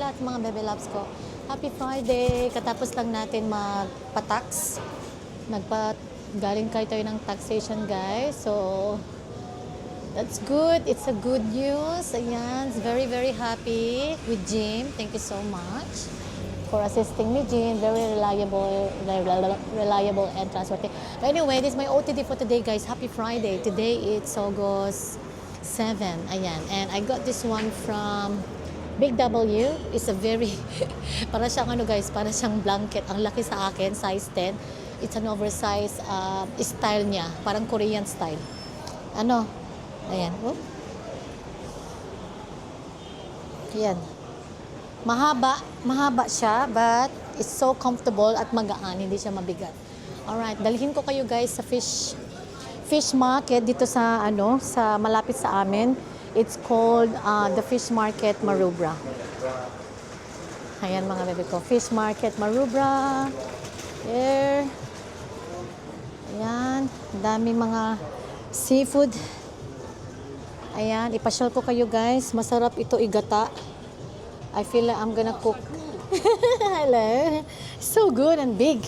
lahat mga bebe loves ko. Happy Friday! Katapos lang natin magpa-tax. Galing tayo ng taxation guys. So, that's good. It's a good news. Ayan, very, very happy with Jim. Thank you so much for assisting me, Jim. Very reliable and trustworthy. But anyway, this is my OTD for today, guys. Happy Friday. Today, it's August 7. Ayan. And I got this one from Big W. It's a very, para siyang ano guys, para siyang blanket. Ang laki sa akin, size 10. It's an oversized style niya. Parang Korean style. Ano? Ayan. Oh. Ayan. Mahaba siya, but it's so comfortable at magaan, hindi siya mabigat. Alright, dalhin ko kayo guys sa fish market dito sa sa malapit sa amin. It's called the Fish Market Maroubra. Ayan mga bebe ko, Fish Market Maroubra. There. Ayan, dami mga seafood. Ayan, ipasyal ko kayo guys. Masarap ito igata. I feel like I'm gonna cook. Hello. So good and big.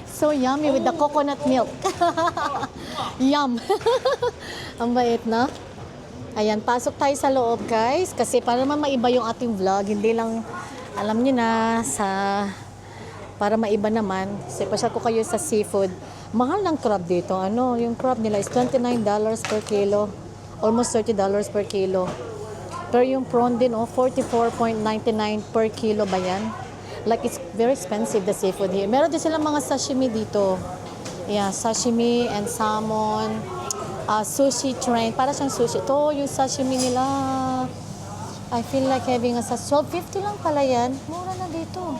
So yummy with the coconut milk. Yum. Ang bait na. Ayan, pasok tayo sa loob guys. Kasi para naman maiba yung ating vlog. Hindi lang, alam niyo na, para maiba naman. Kasi pasyal ko kayo sa seafood. Mahal ng crab dito. Yung crab nila is $29 per kilo. Almost $30 per kilo. Pero yung prawn din, $44.99 per kilo ba yan? Like, it's very expensive, the seafood here. Meron din silang mga sashimi dito. Yeah, sashimi and salmon. Sushi train. Para siyang sushi. Ito, yung sashimi nila. I feel like having a $12.50 lang pala yan. Mura na dito.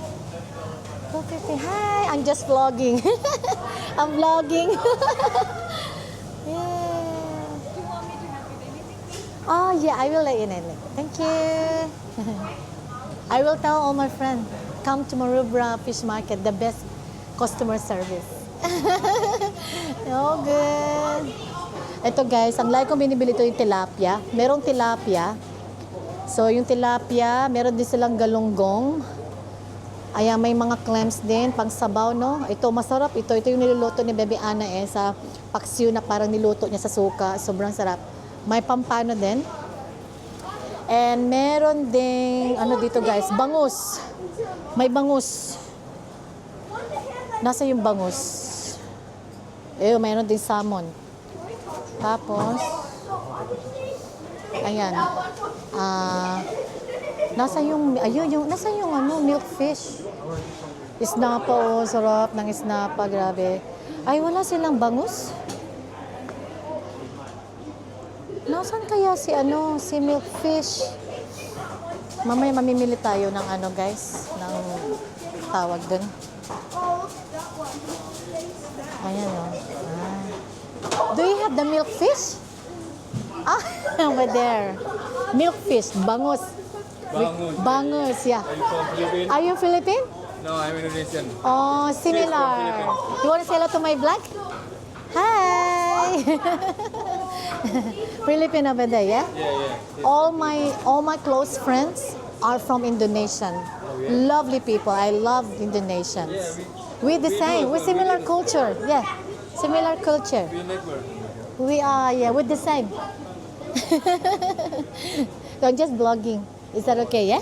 $12.50. Hi! I'm just vlogging. I'm vlogging. Yeah. Oh, yeah, I will let you know. Thank you. I will tell all my friends, come to Maroubra Fish Market, the best customer service. Oh, good. Ito guys, ang like kong binibili ito yung tilapia. Merong tilapia. So, yung tilapia, meron din silang galunggong. Ayan, may mga clams din, pang sabaw, no? Ito, masarap. Ito yung niluluto ni Bebe Ana sa paksiw na parang niluto niya sa suka. Sobrang sarap. May pampano din. And meron ding, dito guys, bangus. May bangus. Nasa yung bangus? Mayroon ding salmon. Tapos, ayan. Nasa yung milkfish. Isnapa, sarap ng isnapa, grabe. Ay, wala silang bangus? Nasaan kaya si milkfish? Mamaya mamimili tayo ng guys, ng tawag dun. Ayan o. Do you have the milkfish? Over there. Milkfish, bangus. Bangus, yeah. Are you Philippine? No, I'm Indonesian. Oh, similar. You want to say hello to my vlog? Hi. Philippine over there, yeah? Yeah. All my close friends are from Indonesian. Lovely people. I love Indonesians. We're the same. We're similar culture. Yeah, similar culture. We neighbor. We are, yeah, we're the same. So I'm just vlogging. Is that okay, yeah?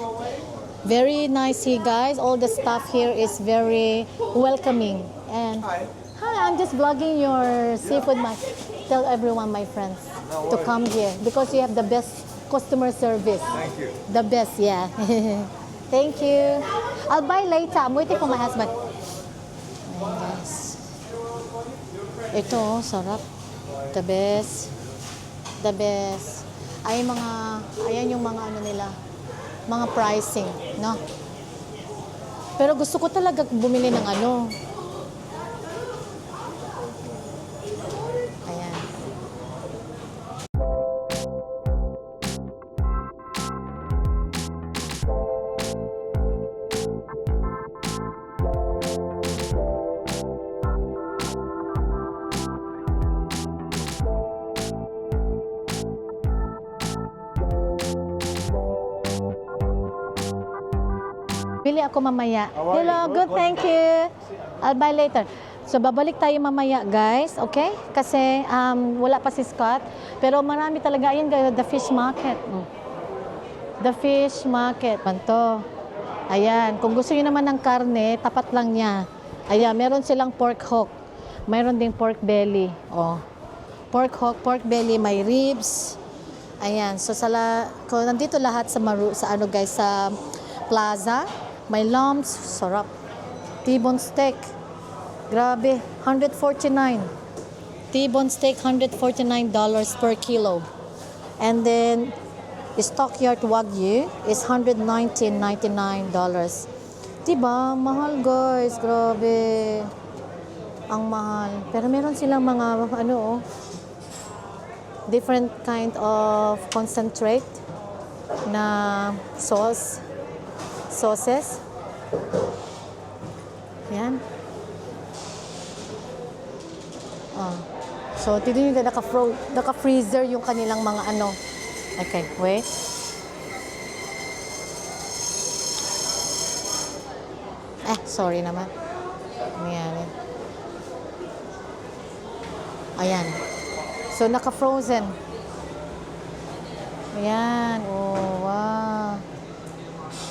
Very nice here, guys. All the staff here is very welcoming. And hi, I'm just vlogging your seafood market. Tell everyone, my friends, to come here because you have the best customer service. Thank you. The best, yeah. Thank you. I'll buy later. I'm waiting for my husband. Ayan, guys. Ito, sarap. The best. The best. Ayan yung mga nila. Mga pricing, no? Pero gusto ko talaga bumili ng Bili ako mamaya. Hello, good, thank you. I'll buy later. So, babalik tayo mamaya, guys. Okay? Kasi wala pa si Scott. Pero marami talaga. Ayan, guys, the fish market. The fish market. Panto. Ayan. Kung gusto niyo naman ng karne, tapat lang niya. Ayan, meron silang pork hook. Mayroon ding pork belly. Oh. Pork hook, pork belly, may ribs. Ayan. So, kung nandito lahat sa ano guys, sa plaza, may lumps, sarap. T-bone steak. Grabe, 149. T-bone steak, $149 per kilo. And then, Stockyard Wagyu is $119.99. Diba? Mahal, guys. Grabe. Ang mahal. Pero meron silang mga, different kind of concentrate na sauces. Yan. So, tignan nyo na naka-freezer yung kanilang mga ano. Okay, wait. Sorry naman. Ayan. Ayan. So, naka-frozen. Ayan. Oh, wow.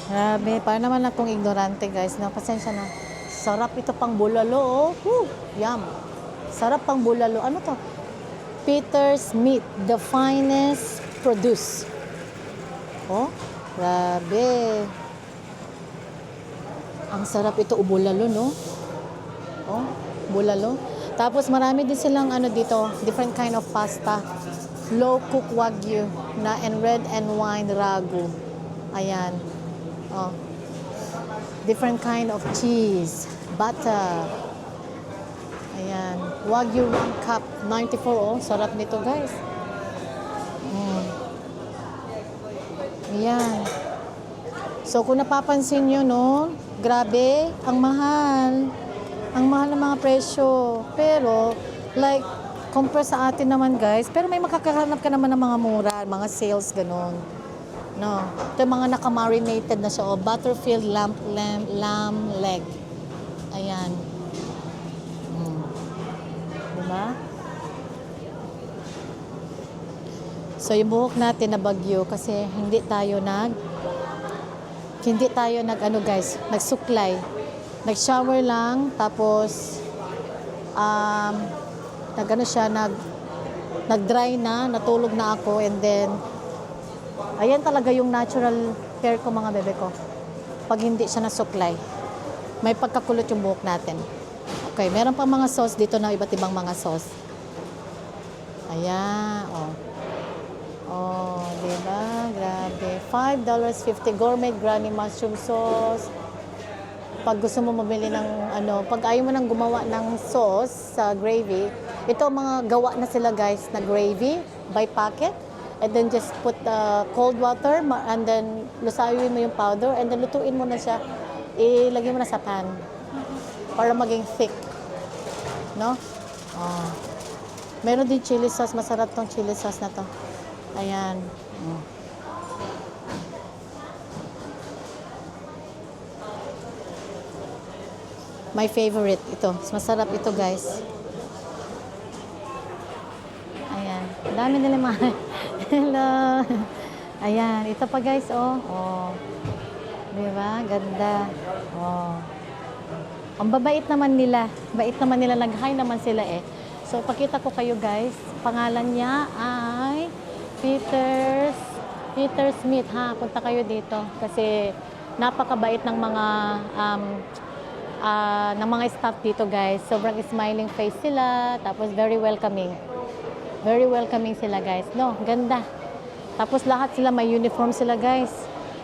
Grabe. Para naman akong ignorante, guys. No, pasensya na. Sarap ito pang bulalo, oh. Woo! Yum. Sarap pang bulalo. Ano to? Peter's Meat. The finest produce. Oh, grabe. Ang sarap ito, bulalo, no? Oh, bulalo. Tapos marami din silang dito, different kind of pasta. Low cook wagyu na and red and wine ragu. Ayan. Oh. Different kind of cheese, butter. Ayan. Wagyu 1 cup, 94. Oh, sarap nito, guys. Ayan. So, kung napapansin nyo, no, grabe, ang mahal. Ang mahal ng mga presyo. Pero, like, compare sa atin naman, guys, pero may makakahanap ka naman ng mga mura, mga sales, ganun. No. Ito yung mga naka-marinated na siya. Butterfield lamb leg. Ayan. Diba? So, yung buhok natin na bagyo kasi hindi tayo nagsuklay. Nag-shower lang, tapos nag-dry na, natulog na ako, and then ayan talaga yung natural hair ko, mga bebe ko. Pag hindi siya nasuklay, may pagkakulot yung buhok natin. Okay, meron pa mga sauce dito na iba't ibang mga sauce. Ayan, oh. Oh, diba? Grabe. $5.50 gourmet granny mushroom sauce. Pag gusto mo mabili ng pag ayaw mo nang gumawa ng sauce sa gravy, ito mga gawa na sila, guys, na gravy by packet. And then just put cold water and then lusawin mo yung powder and then lutuin mo na siya. Ilagay mo na sa pan para maging thick. No? Oh. Meron din chili sauce. Masarap tong chili sauce na to. Ayan. My favorite ito. Masarap ito, guys. Ayan. Dami nila mga. Hello. Ayan. Ito pa, guys, oh. Oh. Diba? Ganda. Oh. Ang babait naman nila. Bait naman nila. Nag-hi naman sila eh. So, pakita ko kayo, guys. Pangalan niya ay Peter's Meat, ha. Punta kayo dito kasi napakabait ng mga staff dito, guys. Sobrang smiling face sila, tapos very welcoming. Very welcoming sila, guys. No, ganda. Tapos lahat sila may uniform sila, guys.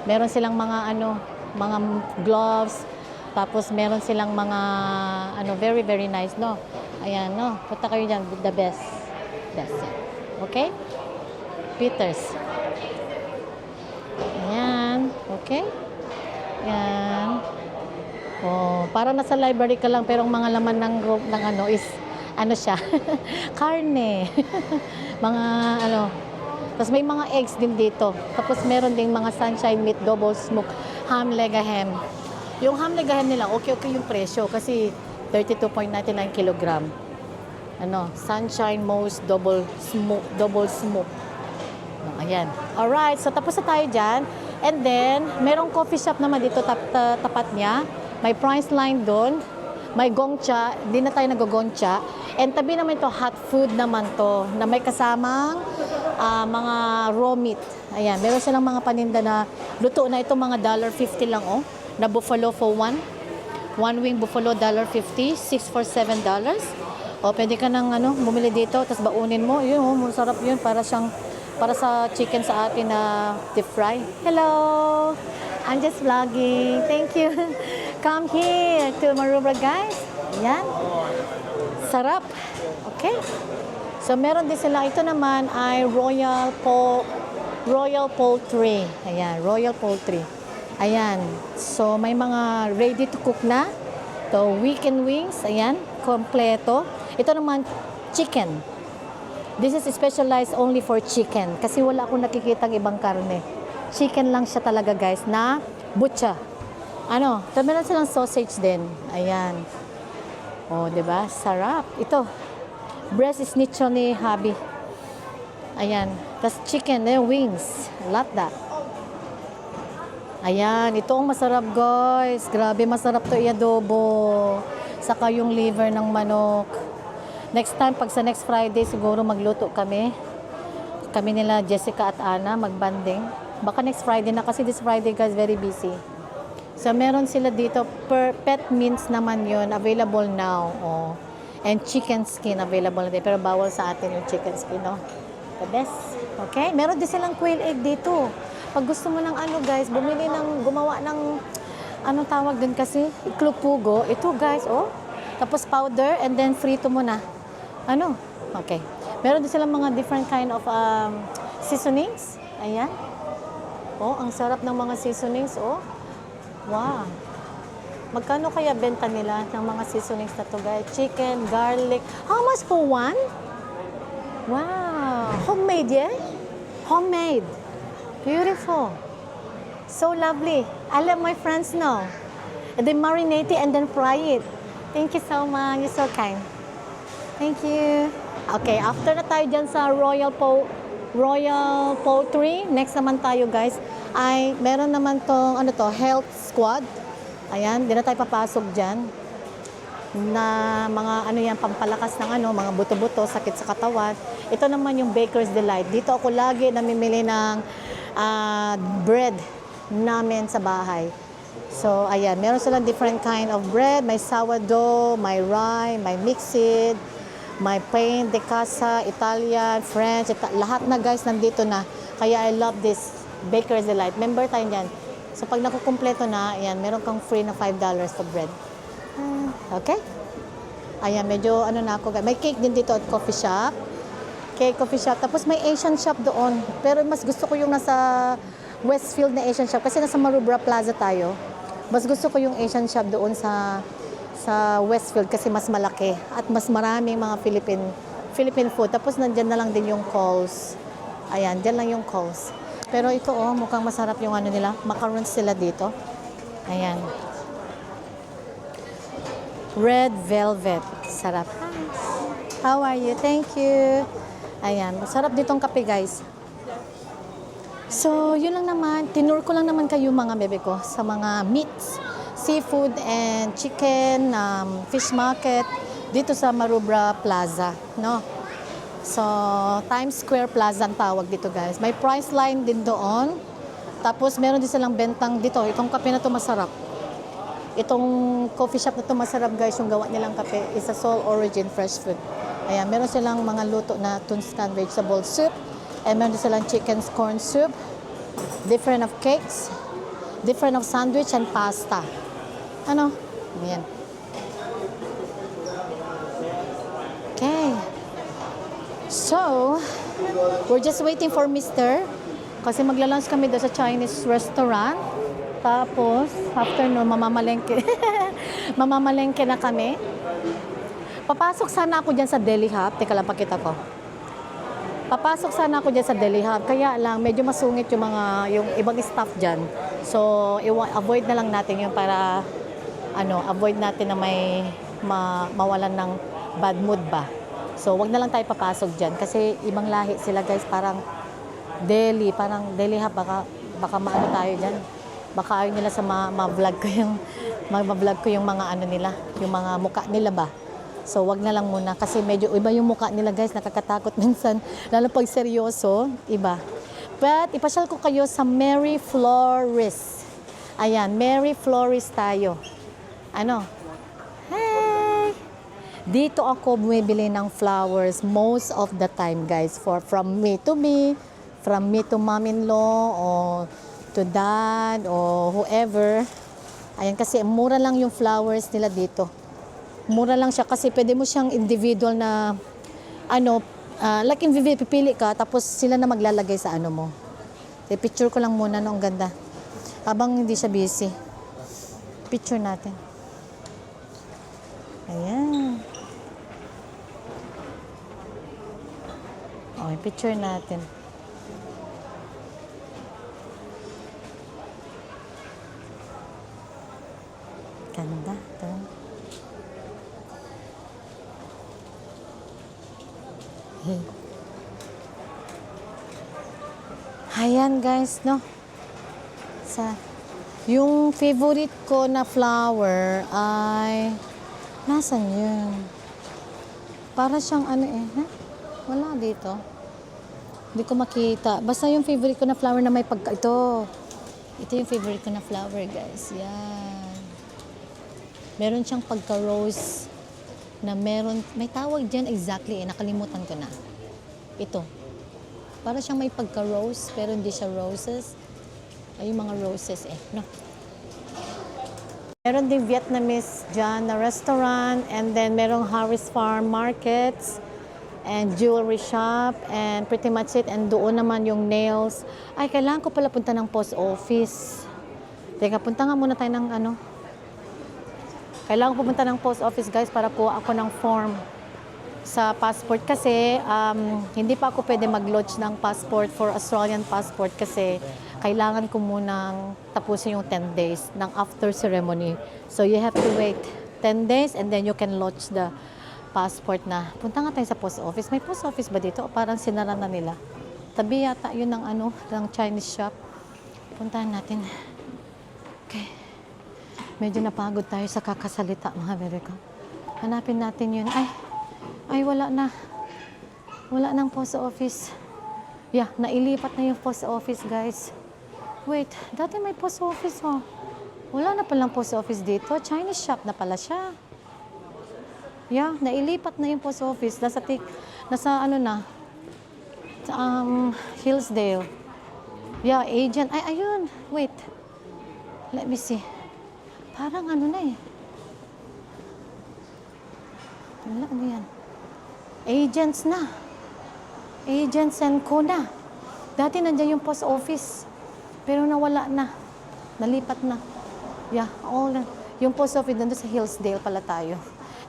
Meron silang mga mga gloves. Tapos meron silang mga very very nice, no. Ayan, no. Punta kayo diyan, the best. Best. Okay? Peter's. Ayan. Okay? Ayan. Oh, para nasa library ka lang pero ang mga laman ng is siya? Karne. Mga Tapos may mga eggs din dito. Tapos meron ding mga sunshine meat, double smoke, ham, lega ham. Yung ham legahem nila, okay yung presyo kasi 32.99 kilogram. Ano, Sunshine Moose double smoke. Oh, ayan. Alright, so tapos na tayo dyan. And then, merong coffee shop naman dito tapat niya. May price line doon. May gongcha. Hindi na tayo nag-gongcha. And tabi naman ito, hot food naman to. Na may kasamang mga raw meat. Ayan, meron silang mga paninda na luto na ito mga $1.50 lang, oh. Na buffalo for one. One wing buffalo, $1.50. 6 for $7. O, pwede ka nang bumili dito, tapos baunin mo. Yun, oh, masarap yun. Para sa chicken sa atin na deep fry. Hello! I'm just vlogging. Thank you. Come here to Maroubra, guys. Ayan. Sarap. Okay. So, meron din sila. Ito naman ay Royal Poultry. Ayan, Royal Poultry. Ayan. So, may mga ready to cook na. So, weekend wings. Ayan, kompleto. Ito naman, chicken. This is specialized only for chicken. Kasi wala akong nakikitang ibang karne. Chicken lang siya talaga, guys, na butcha. Meron silang sausage din. Ayan. Oh, 'di ba? Sarap. Ito. Breast schnitzel ni Habi. Ayan. Tas chicken, wings. Love that. Ayan, ito ang masarap, guys. Grabe, masarap to i-adobo. Saka yung liver ng manok. Next time, pag sa next Friday, siguro magluto kami. Kami nila, Jessica at Ana, magbanding. Baka next Friday na kasi this Friday, guys, very busy. So, meron sila dito. Per pet meats naman yun. Available now. Oh. And chicken skin available na din. Pero bawal sa atin yung chicken skin, no? The best. Okay? Meron din silang quail egg dito. Pag gusto mo ng guys, gumawa ng, anong tawag din kasi? Iklog pugo. Ito, guys, oh. Tapos powder, and then frito mo na. Okay. Meron din silang mga different kind of seasonings. Ayan. Oh, ang sarap ng mga seasonings, oh. Wow. Magkano kaya benta nila ng mga seasonings na to, guys? Chicken, garlic. How much for one? Wow. Homemade, yeah? Homemade. Beautiful. So lovely. I let my friends know. And then marinate it and then fry it. Thank you so much. You're so kind. Thank you. Okay, after na tayo dyan sa Royal Poultry, next naman tayo, guys, ay meron naman tong, Health Squad. Ayan, di na tayo papasok dyan. Na mga, pampalakas ng mga buto-buto, sakit sa katawan. Ito naman yung Baker's Delight. Dito ako lagi namimili ng bread namin sa bahay. So, ayan, meron silang different kind of bread. May sourdough, may rye, may mixed, may pain de casa, Italian, French, lahat na, guys, nandito na. Kaya I love this Baker's Delight. Member tayo dyan. So, pag nakukumpleto na, ayan, meron kang free na $5 for bread. Okay? Ayan, medyo na ako. May cake din dito at coffee shop. Cake, coffee shop. Tapos may Asian shop doon. Pero mas gusto ko yung nasa Westfield na Asian shop. Kasi nasa Maroubra Plaza tayo. Mas gusto ko yung Asian shop doon sa Westfield kasi mas malaki. At mas maraming mga Philippine food. Tapos nandyan na lang din yung Coles. Ayan, dyan lang yung Coles. Pero ito, oh, mukhang masarap yung nila. Macarons sila dito. Ayan. Red velvet. Sarap. How are you? Thank you. Ayan. Masarap ditong kape, guys. So, yun lang naman. Tinur ko lang naman kayo mga bebe ko sa mga meats, seafood and chicken, fish market dito sa Maroubra Plaza. No? So, Times Square Plaza ang tawag dito, guys. May price line din doon. Tapos, meron din silang bentang dito. Itong kape na to masarap. Itong coffee shop na to masarap, guys. Yung gawa nilang kape is a Seoul origin fresh food. Ayan, meron silang mga luto na Tunstan vegetable soup. And meron silang chicken corn soup. Different of cakes. Different of sandwich and pasta. Ayan. Okay. So, we're just waiting for Mr. Kasi magla-lunch kami doon sa Chinese restaurant. Tapos, after nun, mamamalengke. Mamamalengke na kami. Papasok sana ako dyan sa Deli Hub. Teka lang, pakita ko. Papasok sana ako dyan sa Deli Hub. Kaya lang, medyo masungit yung ibang staff dyan. So, avoid na lang natin yun para avoid natin na may mawalan ng bad mood ba. So, wag na lang tayo papasok dyan kasi ibang lahi sila guys, parang Delhi ha, baka maano tayo dyan. Baka ayaw nila sa ma-vlog ko yung mga nila, yung mga muka nila ba. So, wag na lang muna kasi medyo iba yung muka nila guys, nakakatakot minsan, lalo pag seryoso, iba. But, ipasyal ko kayo sa Mary Florist. Ayan, Mary Florist tayo. Hey! Dito ako bumibili ng flowers most of the time, guys. From me to mom-in-law, or to dad, or whoever. Ayan, kasi mura lang yung flowers nila dito. Mura lang siya kasi pwede mo siyang individual na, like individual, pipili ka, tapos sila na maglalagay sa mo. So, picture ko lang muna, ang ganda. Habang hindi siya busy. Picture natin. Ayan. Okay, picture natin. Ganda. Ito. Hey. Ayan guys, no? Yung favorite ko na flower ay nasan yun? Para siyang wala dito. Hindi ko makita. Basta yung favorite ko na flower na may ito yung favorite ko na flower, guys. Yan. Meron siyang pagka-rose na may tawag dyan exactly, nakalimutan ko na. Ito. Para siyang may pagka-rose, pero hindi siya roses. Ay, yung mga roses no? Meron din Vietnamese dyan na restaurant, and then merong Harris Farm Markets, and jewelry shop, and pretty much it. And doon naman yung nails. Ay, kailangan ko pala punta ng post office. Teka, punta nga muna tayo ng Kailangan ko pumunta ng post office, guys, para kuha ako ng form sa passport kasi hindi pa ako pwede mag-lodge ng passport for Australian passport kasi kailangan ko munang tapusin yung 10 days ng after ceremony. So you have to wait 10 days and then you can lodge the passport na. Punta nga tayo sa post office. May post office ba dito? O parang sinara na nila. Tabi yata yun ng ng Chinese shop. Puntahan natin. Okay. Medyo napagod tayo sa kakasalita, mga Amerika. Hanapin natin yun. Ay, wala na. Wala nang post office. Yeah, nailipat na yung post office, guys. Wait, dati may post office, oh. Wala na palang post office dito. Chinese shop na pala siya. Yeah, nailipat na yung post office. Nasa Hillsdale. Yeah, agent. Ay, ayun. Wait. Let me see. Parang na eh. Wala, yan? Agents na. Agents and Co na. Dati nandiyan yung post office. Pero nawala na. Nalipat na. Yeah, yung post office nandun sa Hillsdale pala tayo.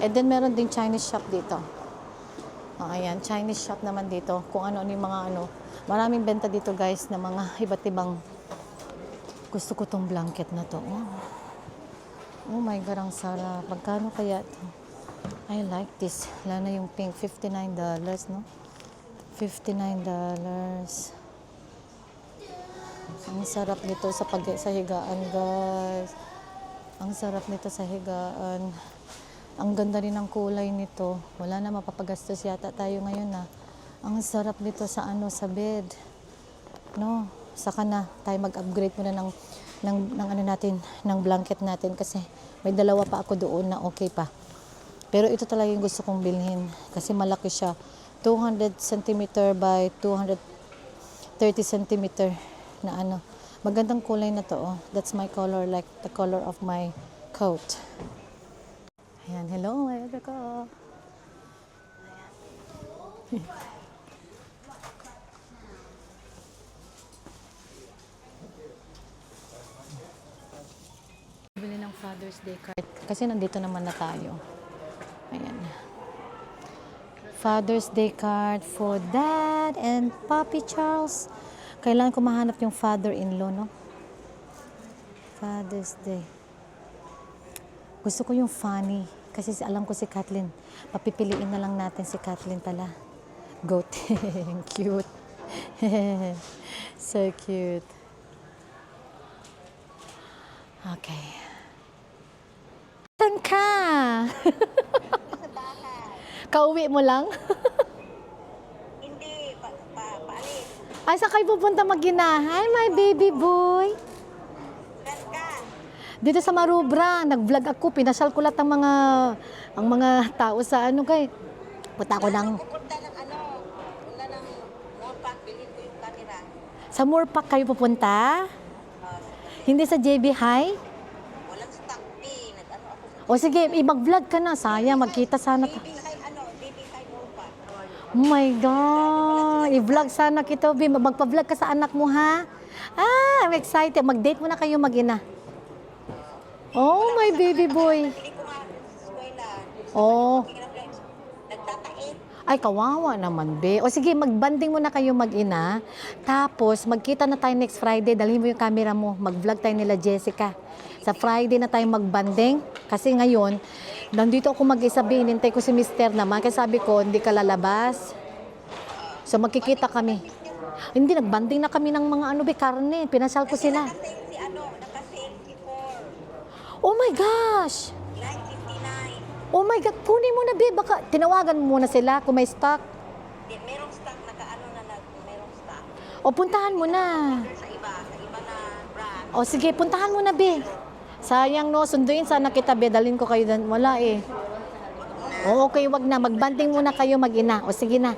And then meron din Chinese shop dito. Ayan, Chinese shop naman dito. Kung ano yung mga Maraming benta dito, guys, na mga iba't ibang. Gusto ko tong blanket na to. Oh my God, ang sarap. Magkano kaya ito? I like this. Lalo na yung pink. $59, no? $59. Ang sarap nito sa higaan, guys. Ang sarap nito sa higaan. Ang ganda rin ng kulay nito. Wala na, mapapagastos yata tayo ngayon na. Ang sarap nito sa sa bed. No, saka na tayo mag-upgrade muna ng blanket natin kasi may dalawa pa ako doon na okay pa. Pero ito talaga yung gusto kong bilhin kasi malaki siya. 200 cm by 230 cm na Magandang kulay na to, oh. That's my color, like the color of my coat. Ayan, hello, Erica. Ayan. Bili ng Father's Day card kasi nandito naman na tayo. Ayan. Father's Day card for Dad and Papi Charles. Kailangan ko mahanap yung father-in-law, no? Father's Day. Gusto ko yung funny. Kasi alam ko si Kathleen. Papipiliin na lang natin si Kathleen pala. Goat. Cute. So cute. Okay. Saan ka? Kauwi mo lang? Hindi, paalis. Ay, saan kayo pupunta mag-ina? Hi, my baby boy. Saan ka? Dito sa Marubra, nag-vlog ako. Pinasyal ko lahat ang mga tao sa ano kay. Punta ako ng... Pupunta ng ano, wala ng mopak, bilhin ko yung camera. Sa Moorpark kayo pupunta? Hindi sa JB High? Walang stock fee, nag-ano ako sa O sige, mag-vlog ka na. Sayang, magkita sana. baby high mopak. Oh my God! I-vlog sana kita, Bim. Magpa-vlog ka sa anak mo, ha? Ah, I'm excited. Mag-date mo na kayo mag-ina. Oh, my baby boy. Hindi ko nga sa eskwela. Oh. Nagtatait. Ay, kawawa naman, be. O sige, magbanding muna kayo mag-ina. Tapos, magkita na tayo next Friday. Dalhin mo yung camera mo. Mag-vlog tayo nila Jessica. Sa Friday na tayo magbanding. Kasi ngayon, nandito ako mag-isa, be. Hinintay ko si Mister naman. Kasi sabi ko, hindi ka lalabas. So, magkikita kami. Hindi, nagbanding na kami ng mga ano, be, karne. Pinasal ko sila. Nakasale si ano, nakasale si 4. Oh my gosh! 9.59. Oh my God, kunin mo na, be. Baka tinawagan mo muna sila kung may stock. Merong stock, naka-ano na merong stock. O, puntahan mo na. Sa iba na brand. O, sige, puntahan mo na, be. Sayang, no? Sunduin sana kita, be. Dalhin ko kayo doon. Wala, eh. O, okay, wag na. Magbanding muna kayo mag-ina. O, sige na.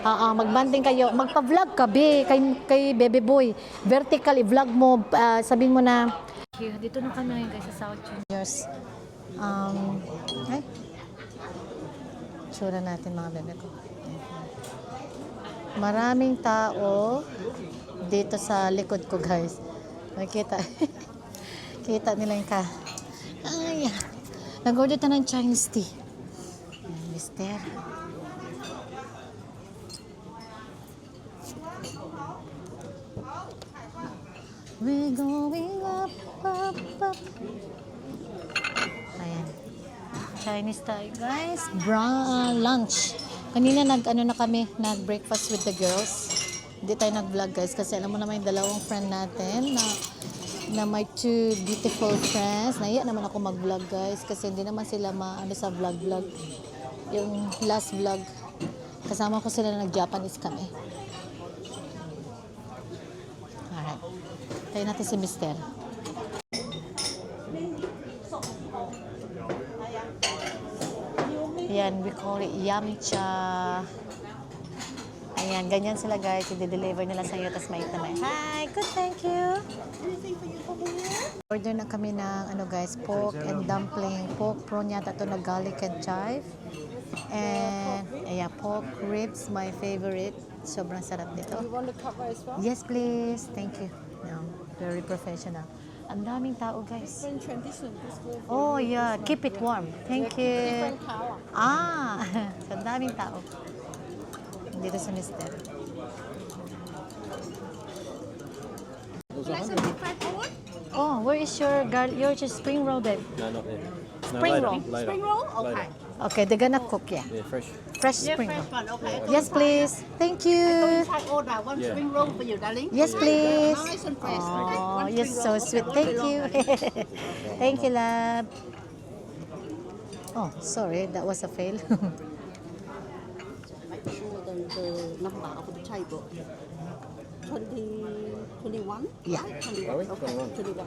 Magbanding kayo. Magpa-vlog ka, be. Kay Bebe Boy. Vertical, i-vlog mo. Sabihin mo na. Dito na kami ngayon, guys, sa South Juniors. Ay. Tsura natin, mga bebe ko. Maraming tao dito sa likod ko, guys. Nakita. Kita nila yung ka. Ay, nag-order tayo ng Chinese tea. Ayan, mister. We're going up, up, up. Ayan. Chinese tayo, guys. Lunch. Kanina nag-breakfast with the girls. Hindi tayo nag-vlog, guys, kasi alam mo naman yung dalawang friend natin na may two beautiful friends. Nahiya naman ako mag-vlog, guys, kasi hindi naman sila sa vlog. Yung last vlog, kasama ko sila na nag-Japanese kami. Alright. Tayo natin si Mister. Yan, we call it yamcha. Ayan, ganyan sila, guys. I-deliver nila sa iyo, tapos mait na may. Hi, good, thank you. Order na kami ng, guys, pork and dumpling. Pork prawn yata ito na garlic and chive. And, ayan, pork ribs, my favorite. Sobrang sarap nito. You want the cover as well? Yes, please. Thank you. No, very professional. Ang daming tao, guys. Different tradition. This will be Oh, yeah. Keep it warm. Thank you. different color. So, ang daming tao. Dito sa Mister. Oh, where is your spring roll, babe? No, not there. No, Spring later, roll. Later. Spring roll? Okay. Later. Okay, they're gonna cook, yeah. Yeah, fresh. Fresh Yeah, spring fresh roll. one. Okay. Yes, please. Thank you. Try order one Yeah. spring roll for you, darling. Yes, please. Nice and fresh. Oh, One you're spring so roll. sweet. Okay, Thank one you. spring roll. Thank you, love. Oh, sorry, that was a fail. Make sure the number of the table. 21? Yeah. 21. Okay. 21.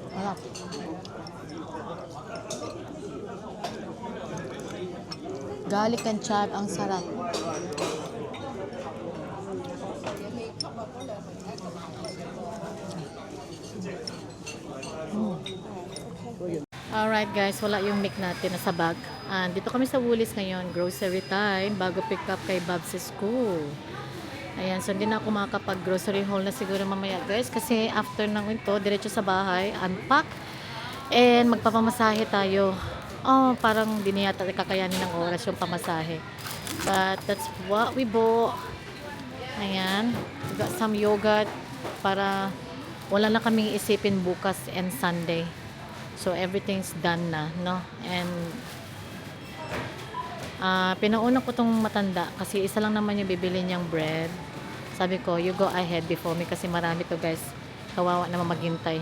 Wala. Garlic and chive, ang sarap. Alright guys, wala yung mic natin nasa bag. Dito kami sa Woolies ngayon, grocery time, bago pick up kay Bob sa school. Ayan, so hindi na ako makakapag-grocery haul na siguro mamaya guys, kasi after ng ito, diretso sa bahay, unpack, and magpapamasahe tayo. Oh, parang di na yata kakayanin ng oras yung pamasahe. But that's what we bought. Ayan, we got some yogurt para wala na kaming isipin bukas and Sunday. So everything's done na, no? And pinauna ko tong matanda kasi isa lang naman yung bibili niyang bread. Sabi ko, you go ahead before me kasi marami to guys. Kawawa naman maghintay.